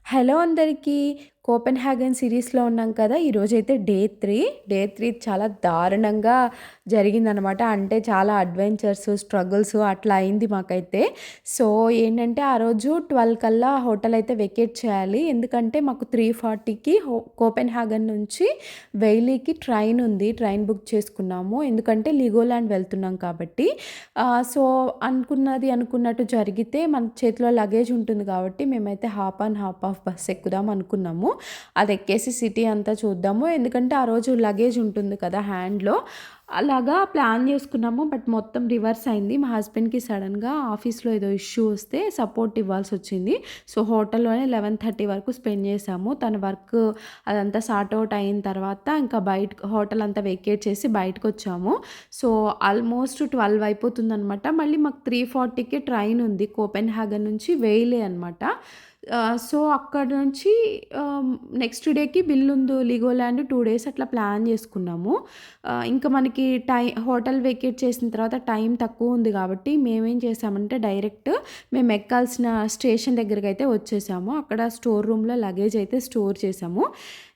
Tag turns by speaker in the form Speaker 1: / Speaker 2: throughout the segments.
Speaker 1: Hello అందరికీ. 'Copenhagen' సిరీస్‌లో ఉన్నాం కదా! ఈరోజైతే డే 3. డే 3 చాలా దారుణంగా జరిగిందనమాట. అంటే చాలా అడ్వెంచర్స్, స్ట్రగుల్స్ అట్లా అయింది మాకైతే. సో, ఏంటంటే ఆ రోజు 12 కల్లా హోటల్ అయితే వెకేట్ చేయాలి. ఎందుకంటే మాకు 3:40కి కోపెన్‌హాగన్ నుంచి వెయిలీకి ట్రైన్ ఉంది. ట్రైన్ బుక్ చేసుకున్నాము. ఎందుకంటే లీగోలాండ్ వెళ్తున్నాం కాబట్టి. సో, అనుకున్నట్టు జరిగితే మన చేతిలో లగేజ్ ఉంటుంది కాబట్టి మేమైతే hop on hop off bus ఎక్కుదాం అనుకున్నాము. అది ఎక్కేసి సిటీ అంతా చూద్దాము. ఎందుకంటే ఆ రోజు లగేజ్ ఉంటుంది కదా హ్యాండ్‌లో. అలాగా ప్లాన్ చేసుకున్నాము. బట్ మొత్తం రివర్స్ అయింది. మా హస్బెండ్‌కి సడెన్‌గా ఆఫీస్‌లో ఏదో ఇష్యూ వస్తే సపోర్ట్ ఇవ్వాల్సొచ్చింది. సో, హోటల్‌లోనే 11:30 వరకు స్పెండ్ చేశాము. తన వర్క్ అదంతా సార్ట్ ఔట్ అయిన తర్వాత ఇంకా హోటల్ అంతా వెకేట్ చేసి బయటకొచ్చాము. So, almost 12 అయిపోతుందనమాట. మళ్ళీ మాకు 3:40కి ట్రైన్ ఉంది. కోపెన్‌హాగన్ నుంచి వెయిలే అనమాట. సో, అక్కడ నుంచి నెక్స్ట్ డేకి బిల్లుందు లీగోలాండ్ 2 డేస్ అట్లా ప్లాన్ చేసుకున్నాము. ఇంకా మనకి హోటల్ వెకేట్ చేసిన తర్వాత టైం తక్కువ ఉంది కాబట్టి మేమేం చేసామంటే డైరెక్ట్ మేము ఎక్కాల్సిన స్టేషన్ దగ్గరకైతే వచ్చేసాము. అక్కడ స్టోర్ రూమ్‌లో లగేజ్ అయితే స్టోర్ చేసాము.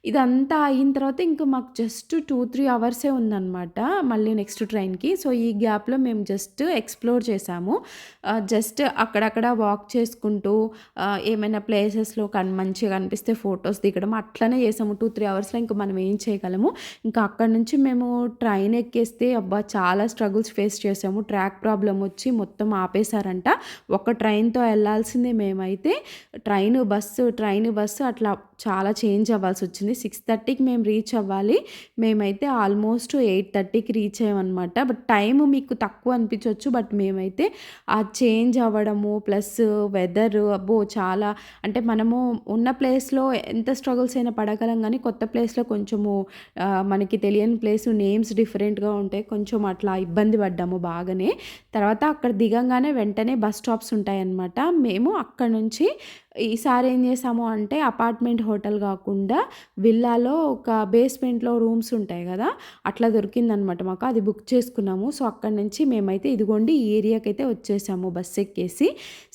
Speaker 1: ఇదంతా అయిన తర్వాత ఇంక మాకు జస్ట్ 2, 3 అవర్సే ఉందనమాట మళ్ళీ నెక్స్ట్ ట్రైన్‌కి. సో, ఈ గ్యాప్‌లో మేము జస్ట్ ఎక్స్‌ప్లోర్ చేసాము. జస్ట్ అక్కడక్కడ వాక్ చేసుకుంటూ ఏమైనా ప్లేసెస్‌లో మంచిగా కనిపిస్తే ఫోటోస్ దిగడం అట్లనే చేసాము. 2, 3 అవర్స్‌లో ఇంక మనం ఏం చేయగలము. ఇంకా అక్కడి నుంచి మేము ట్రైన్ ఎక్కేస్తే అబ్బా! చాలా స్ట్రగుల్స్ ఫేస్ చేసాము. ట్రాక్ ప్రాబ్లమ్ వచ్చి మొత్తం ఆపేశారంట. ఒక ట్రైన్‌తో ఎళ్ళాల్సిందే మేమైతే. ట్రైను, బస్సు అట్లా చాలా చేంజ్ అవ్వాల్సొచ్చింది. 6:30కి మేము రీచ్ అవ్వాలి. మేమైతే ఆల్మోస్ట్ 8:30కి రీచ్ అయ్యామనమాట. బట్ టైము మీకు తక్కువ అనిపించొచ్చు. బట్ మేమైతే ఆ చేంజ్ అవ్వడము ప్లస్ వెదర్ అబ్బో! చాలా అంటే మనము ఉన్న ప్లేస్‌లో ఎంత స్ట్రగుల్స్ అయినా పడగలం గానీ, కొత్త ప్లేస్‌లో కొంచెము మనకి తెలియని ప్లేసు నేమ్స్ డిఫరెంట్‌గా ఉంటాయి. కొంచెం అట్లా ఇబ్బంది పడ్డాము బాగానే. తర్వాత అక్కడ దిగంగానే వెంటనే బస్ స్టాప్స్ ఉంటాయన్నమాట. మేము అక్కడి నుంచి ఈసారి ఏం చేసాము అంటే అపార్ట్మెంట్ హోటల్ కాకుండా విల్లాలో ఒక బేస్మెంట్‌లో రూమ్స్ ఉంటాయి కదా! అట్లా దొరికిందనమాట మాకు. అది బుక్ చేసుకున్నాము. సో, అక్కడి నుంచి మేమైతే ఇదిగోండి ఈ ఏరియాకైతే వచ్చేసాము బస్ ఎక్కేసి.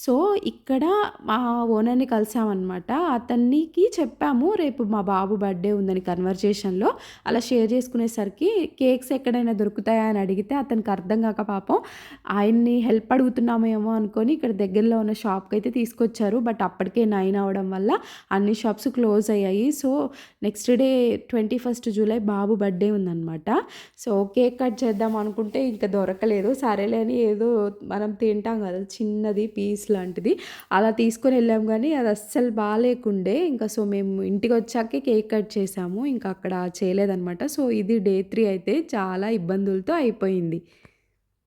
Speaker 1: సో, ఇక్కడ మా ఓనర్‌ని కలిసామనమాట. అతనికి చెప్పాము రేపు మా బాబు బర్త్‌డే ఉందని కన్వర్జేషన్‌లో. అలా షేర్ చేసుకునేసరికి కేక్స్ ఎక్కడైనా దొరుకుతాయా అని అడిగితే అతనికి అర్థం కాక పాపం ఆయన్ని హెల్ప్ అడుగుతున్నామేమో అనుకోని ఇక్కడ దగ్గరలో ఉన్న షాప్‌కైతే తీసుకొచ్చారు. బట్ అప్పటికే 9 అవ్వడం వల్ల అన్ని షాప్స్ క్లోజ్ అయ్యాయి. సో, నెక్స్ట్ డే 21 జూలై బాబు బర్త్‌డే ఉందనమాట. సో, కేక్ కట్ చేద్దాం అనుకుంటే ఇంక దొరకలేదు. సరేలే అని ఏదో మనం తింటాం కదా! చిన్నది పీస్ లాంటిది. అలా తీసుకొని వెళ్ళాం గానీ అది అస్సలు బాలేకుండే. ఇంకా సో, మేము ఇంటికొచ్చాకే కేక్ కట్ చేసాము. ఇంకా అక్కడ చేయలేదనమాట. సో, ఇది డే 3 అయితే చాలా ఇబ్బందులతో అయిపోయింది.